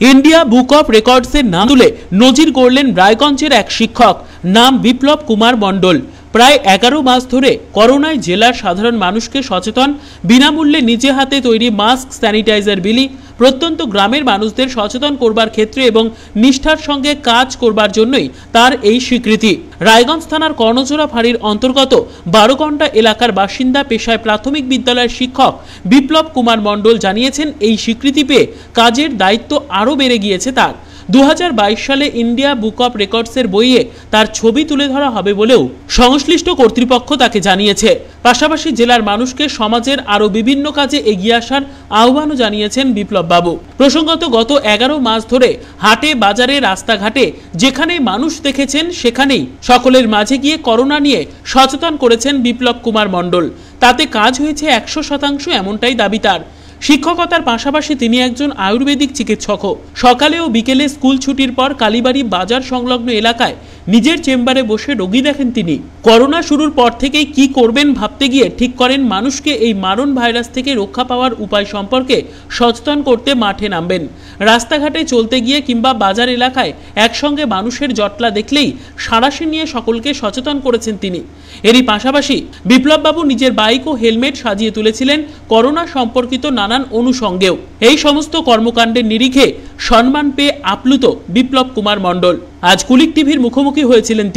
India book of রেকর্ডসের নাম তুলে নজির গড়লেন রায়গঞ্জের এক শিক্ষক, নাম বিপ্লব কুমার মণ্ডল। প্রায় 11 মাস ধরে করোনায় জেলার সাধারণ মানুষকে সচেতন, বিনামূল্যে নিজে হাতে তৈরি মাস্ক, স্যানিটাইজার বিলি, প্রত্যন্ত গ্রামের মানুষদের সচেতন করবার ক্ষেত্রে এবং নিষ্ঠার সঙ্গে কাজ করবার জন্যই তার এই স্বীকৃতি। রায়গঞ্জ থানার কর্ণজোড়া ফাঁড়ির অন্তর্গত 12ঘণ্টা এলাকার বাসিন্দা, পেশায় প্রাথমিক বিদ্যালয়ের শিক্ষক বিপ্লব কুমার মণ্ডল জানিয়েছেন, এই স্বীকৃতি পেয়ে কাজের দায়িত্ব আরও বেড়ে গিয়েছে তার। 2022 সালে ইন্ডিয়া বুক অফ রেকর্ডসের বইয়ে তার ছবি তুলে ধরা হবে বলেও সংশ্লিষ্ট কর্তৃপক্ষ তাকে জানিয়েছে। পাশাপাশি জেলার মানুষকে সমাজের আরও বিভিন্ন কাজে এগিয়ে আসার আহ্বানও জানিয়েছেন বিপ্লব বাবু। প্রসঙ্গত, গত 11 মাস ধরে হাটে, বাজারে, রাস্তাঘাটে যেখানে মানুষ দেখেছেন সেখানেই সকলের মাঝে গিয়ে করোনা নিয়ে সচেতন করেছেন বিপ্লব কুমার মণ্ডল। তাতে কাজ হয়েছে 100%, এমনটাই দাবি তার। শিক্ষকতার পাশাপাশি তিনি একজন আয়ুর্বেদিক চিকিৎসকও। সকালে ও বিকেলে স্কুল ছুটির পর কালীবাড়ি বাজার সংলগ্ন এলাকায় নিজের চেম্বারে বসে রোগী দেখেন তিনি। করোনা শুরুর পর থেকেই কি করবেন ভাবতে গিয়ে ঠিক করেন মানুষকে এই মারণ ভাইরাস থেকে রক্ষা পাওয়ার উপায় সম্পর্কে সচেতন করতে মাঠে নামবেন। রাস্তাঘাটে চলতে গিয়ে কিংবা বাজার এলাকায় একসঙ্গে মানুষের জটলা দেখলেই সাঁড়াশি নিয়ে সকলকে সচেতন করেছেন তিনি। এরই পাশাপাশি বিপ্লববাবু নিজের বাইক ও হেলমেট সাজিয়ে তুলেছিলেন করোনা সম্পর্কিত নানান অনুষঙ্গেও। এই সমস্ত কর্মকাণ্ডের নিরিখে সম্মান পেয়ে আপ্লুত বিপ্লব কুমার মণ্ডল। আজ কুলিক টিভির মুখোমুখি হয়েছিলেন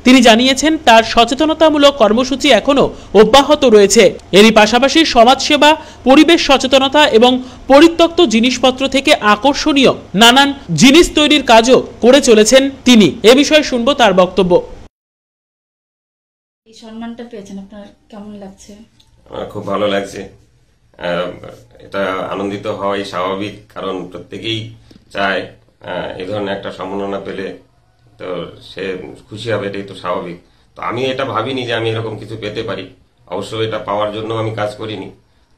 তিনি জানিয়েছেন, তার সচেতনতামূলক কর্মসূচি এখনো অব্যাহত রয়েছে। এরই পাশাপাশি সমাজসেবা, পরিবেশ সচেতনতা এবং পরিত্যক্ত জিনিসপত্র থেকে আকর্ষণীয় নানান জিনিস তৈরির কাজও করে চলেছেন তিনি। এ বিষয়ে শুনবো তার বক্তব্য। এই সম্মানটা পেয়েছেন, আপনার কেমন লাগছে? খুব ভালো লাগছে। এটা আনন্দিত হওয়াই স্বাভাবিক, কারণ প্রত্যেকেই চায় এই ধরনের একটা সম্মাননা পেলে তো সে খুশি হবে, এটাই তো স্বাভাবিক। তো আমি এটা ভাবিনি যে আমি এরকম কিছু পেতে পারি। অবশ্য এটা পাওয়ার জন্য আমি কাজ করিনি,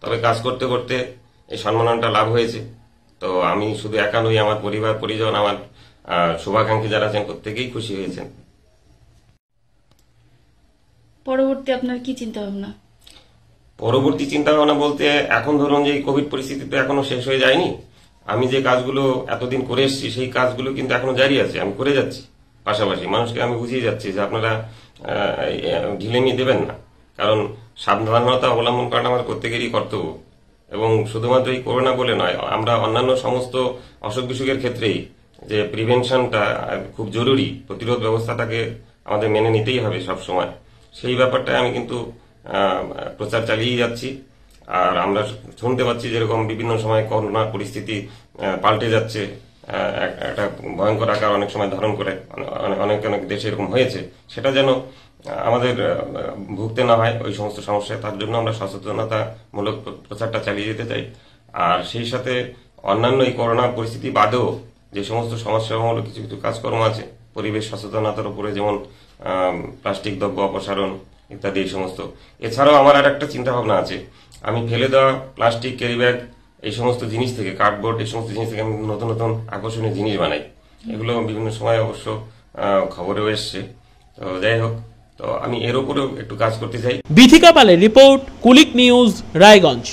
তবে কাজ করতে করতে এই সম্মাননাটা লাভ হয়েছে। তো আমি শুধু একা নই, আমার পরিবার পরিজন, আমার শুভাকাঙ্ক্ষী যারা আছেন প্রত্যেকেই খুশি হয়েছেন। পরবর্তী আপনার কি চিন্তা ভাবনা? পরবর্তী চিন্তা ভাবনা বলতে, এখন ধরুন যে কোভিড পরিস্থিতি তো এখনো শেষ হয়ে যায়নি। আমি যে কাজগুলো এতদিন করে এসেছি সেই কাজগুলো কিন্তু এখনো জারি আছে, আমি করে যাচ্ছি। পাশাপাশি মানুষকে আমি বুঝিয়ে যাচ্ছি যে আপনারা ঢিলেমি দেবেন না, কারণ সাবধানতা অবলম্বন করাটা আমাদের প্রত্যেকেরই কর্তব্য। এবং শুধুমাত্র এই করোনা বলে নয়, আমরা অন্যান্য সমস্ত অসুখ বিসুখের ক্ষেত্রেই যে প্রিভেনশনটা খুব জরুরি, প্রতিরোধ ব্যবস্থাটাকে আমাদের মেনে নিতেই হবে সব সময়। সেই ব্যাপারটা আমি কিন্তু প্রচার চালিয়ে যাচ্ছি। আর আমরা শুনতে পাচ্ছি যেরকম বিভিন্ন সময় করোনার পরিস্থিতি পাল্টে যাচ্ছে, একটা ভয়ঙ্কর আকার অনেক সময় ধারণ করে, অনেক অনেক দেশে এরকম হয়েছে। সেটা যেন আমাদের ভুগতে না হয় ওই সমস্ত সমস্যায়, তার জন্য আমরা সচেতনতামূলক প্রচারটা চালিয়ে যেতে চাই। আর সেই সাথে অন্যান্য এই করোনা পরিস্থিতি বাদেও যে সমস্ত সমাজসেবামূলক কিছু কিছু কাজকর্ম আছে পরিবেশ সচেতনতার উপরে, যেমন প্লাস্টিক দ্রব্য অপসারণ ইত্যাদি, এই সমস্ত। এছাড়াও আমার আর একটা চিন্তা ভাবনা আছে, আমি ফেলে দেওয়া প্লাস্টিক, ক্যারি ব্যাগ, এই সমস্ত জিনিস থেকে, কার্ডবোর্ড, এই সমস্ত জিনিস থেকে আমি নতুন নতুন আকর্ষণীয় জিনিস বানাই। এগুলো বিভিন্ন সময় অবশ্য খবরেও এসছে। তো যাই হোক, তো আমি এর উপরেও একটু কাজ করতে চাই। বিথিকা পালের রিপোর্ট, কুলিক নিউজ, রায়গঞ্জ।